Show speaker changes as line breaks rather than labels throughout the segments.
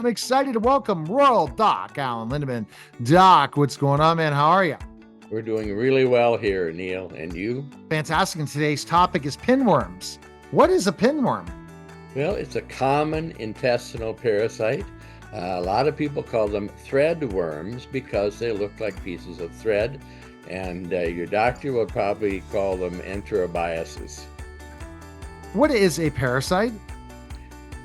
I'm excited to welcome Royal Doc Alan Lindemann. Doc, what's going on, man? How are you?
We're doing really well here, Neil. And you?
Fantastic. And today's topic is pinworms. What is a pinworm?
Well, it's a common intestinal parasite. A lot of people call them thread worms because they look like pieces of thread. And your doctor will probably call them enterobiasis.
What is a parasite?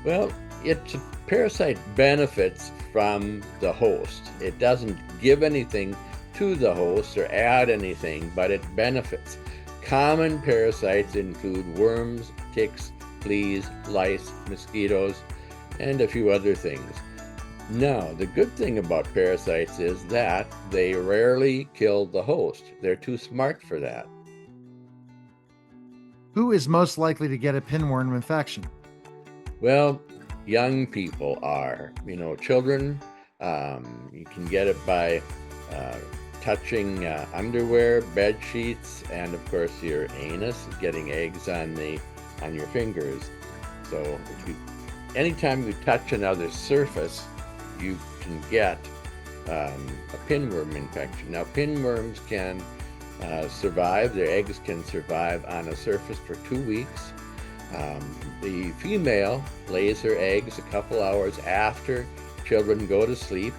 Well, it's a parasite benefits from the host. It doesn't give anything to the host or add anything, but it benefits. Common parasites include worms, ticks, fleas, lice, mosquitoes, and a few other things. Now, the good thing about parasites is that they rarely kill the host. They're too smart for that.
Who is most likely to get a pinworm infection?
Well, young people are. Children, you can get it by touching underwear, bed sheets, and of course your anus, getting eggs on your fingers. So anytime you touch another surface, you can get a pinworm infection. Now, pinworms can survive. Their eggs can survive on a surface for 2 weeks. The female lays her eggs a couple hours after children go to sleep,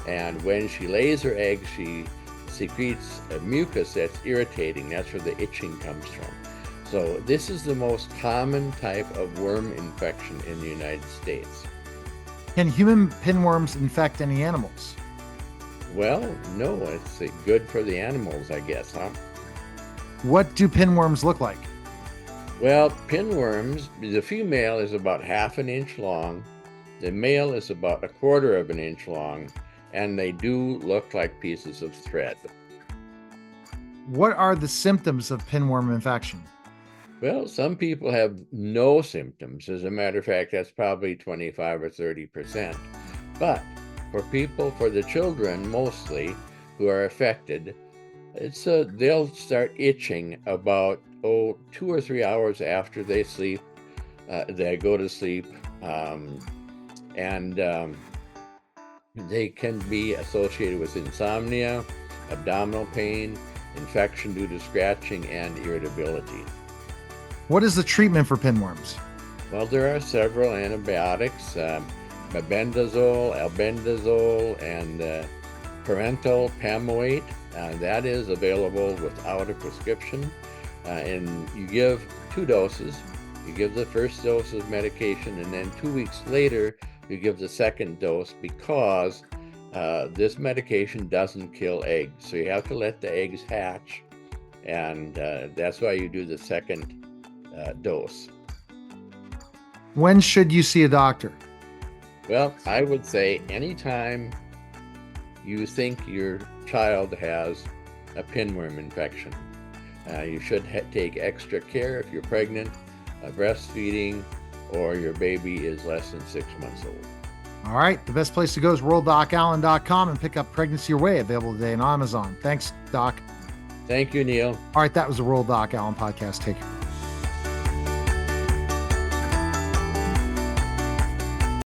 and when she lays her eggs, she secretes a mucus that's irritating. That's where the itching comes from. So this is the most common type of worm infection in the United States.
Can human pinworms infect any animals?
Well, no, it's good for the animals, I guess, huh?
What do pinworms look like?
Well, pinworms, the female is about 1/2 inch long, the male is about 1/4 of an inch long, and they do look like pieces of thread.
What are the symptoms of pinworm infection?
Well, some people have no symptoms. As a matter of fact, that's probably 25 or 30%. But for the children mostly who are affected, they'll start itching about 2 or 3 hours after they sleep. They go to sleep, and they can be associated with insomnia, abdominal pain, infection due to scratching, and irritability.
What is the treatment for pinworms?
Well, there are several antibiotics, mebendazole, albendazole, and parental pamoate. That is available without a prescription. And you give 2 doses. You give the first dose of medication, and then 2 weeks later, you give the second dose because this medication doesn't kill eggs. So you have to let the eggs hatch, and that's why you do the second dose.
When should you see a doctor?
Well, I would say anytime you think your child has a pinworm infection. You should take extra care if you're pregnant, breastfeeding, or your baby is less than 6 months old.
All right. The best place to go is RoyalDocAllen.com and pick up Pregnancy Your Way, available today on Amazon. Thanks, Doc.
Thank you, Neil.
All right. That was the Royal Doc Allen podcast. Take care.